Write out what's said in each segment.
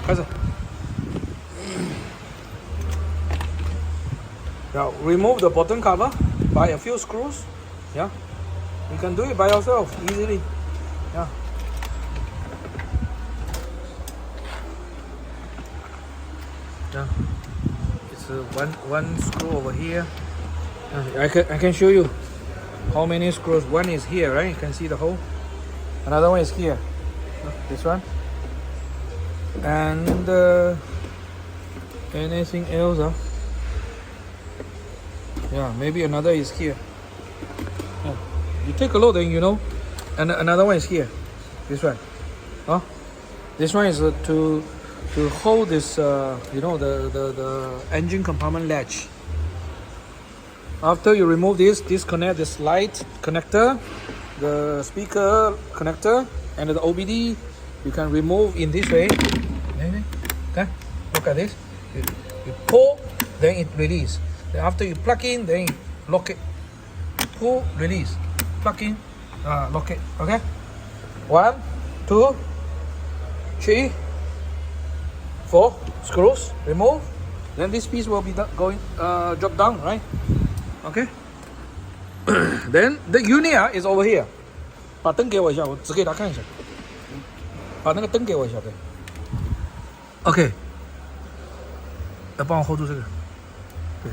开始。Now remove the bottom cover by a few screws. Yeah, you can do it by yourself easily. Yeah. Yeah. It's one screw over here. I can show you how many screws. One is here, right? You can see the hole. Another one is here. This one. And anything else? Yeah, maybe another is here. Yeah. You take a look, then you know. And another one is here. This one. This one is to hold this, the engine compartment latch. After you remove this, disconnect this light connector, the speaker connector, and the OBD. You can remove in this way. Okay, look at this. You pull, then it release. Then after you plug in, then you lock it. Pull, release, plug in, lock it. Okay. 1, 2, 3, 4 screws. Remove. Then this piece will be drop down, right? Okay. Then the unit is over here. 把灯给我一下，我指给他看一下。把那个灯给我一下，对。OK， 帮我 hold 住这个。对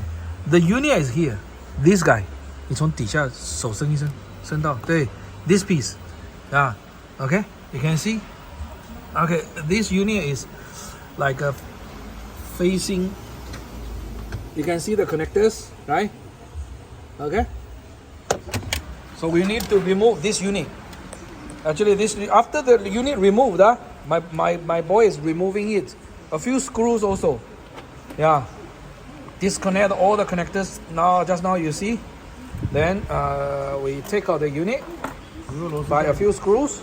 ，The unit is here. This guy， 你从底下手伸一伸，伸到对 ，this piece， 啊 ，OK，you can see. OK, this unit is like a facing. You can see the connectors, right? Okay. So we need to remove this unit. Actually, this after the unit removed, my boy is removing it. A few screws also. Yeah. Disconnect all the connectors. Just now you see. Then we take out the unit by a few screws.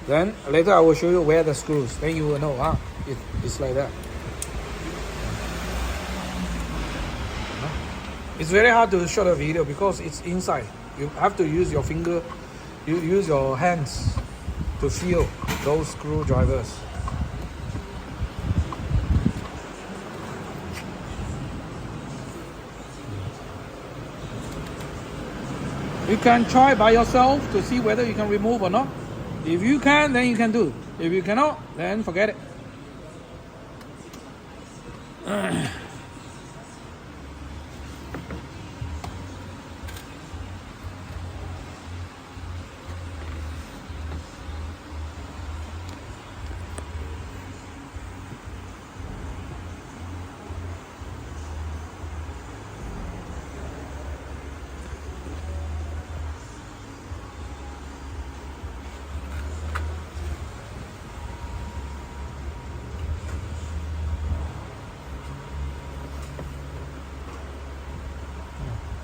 Then later I will show you where the screws. Then you will know. It's like that. It's very hard to show the video because it's inside. You have to use your finger. You use your hands to feel those screwdrivers. You can try by yourself to see whether you can remove or not. If you can, then you can do. If you cannot, then forget it.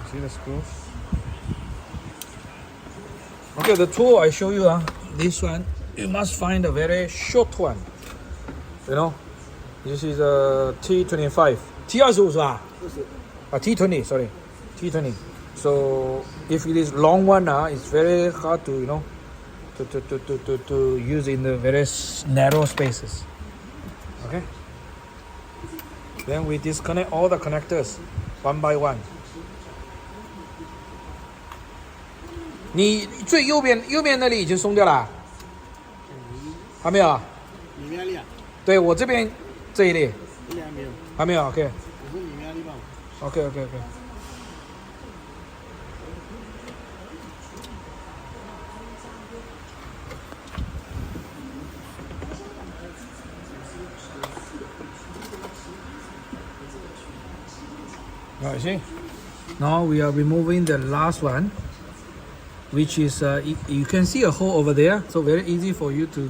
See the screws? Okay, the tool I show you, this one, you must find a very short one. You know, this is a T25. T25 是吧？T20, sorry. T20. So if it is long one, it's very hard to, to use in the very narrow spaces. Okay? Then we disconnect all the connectors one by one. 你最右边那里已经松掉了，还没有？里面那里？对，我这边这一列。这里还没有。还没有 ，OK。我说里面那地方。OK。I see. Now we are removing the last one. Which is you can see a hole over there, so very easy for you to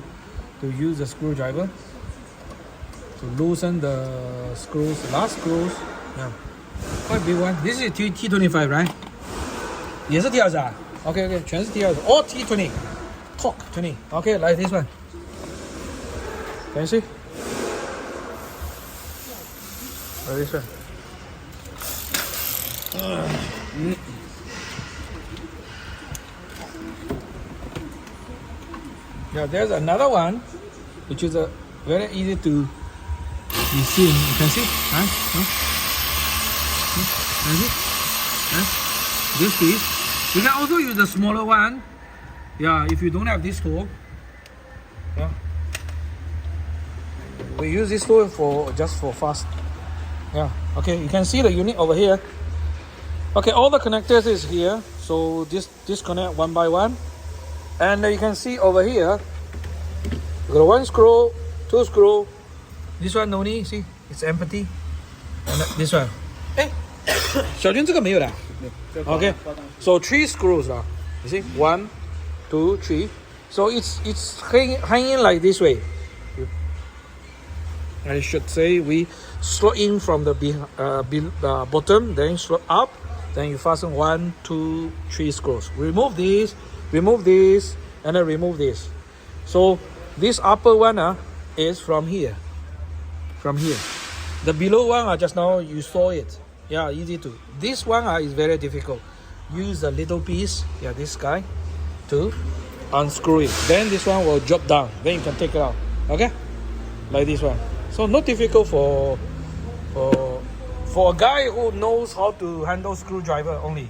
use the screwdriver to loosen the screws, last screws. Yeah, quite big one. This is T25, right? 也是 T20 啊 ？OK， 全是 T20， all T20, Torque 20. OK, like this one. Can you see? Like this one. Yeah, there's another one, which is very easy to You see, you can see, huh? Huh? Can you see? Huh? This piece. You can also use the smaller one. Yeah, if you don't have this tool. Yeah. We use this tool for just for fast. Yeah. Okay, you can see the unit over here. Okay, all the connectors is here. So this disconnect one by one. And you can see over here, you got one screw, two screw. This one no need, see, it's empty. And this one. Hey, 小军这个没有的。Okay, so 3 screws now. You see, 1, 2, 3. So it's hanging like this way. I should say we slot in from the bottom, then slot up, then you fasten 1, 2, 3 screws. Remove this, and then remove this. So this upper one is from here. The below one just now you saw it. Yeah, easy to. This one is very difficult. Use a little piece, yeah, this guy, to unscrew it. Then this one will drop down. Then you can take it out. Okay, like this one. So not difficult for a guy who knows how to handle screwdriver only.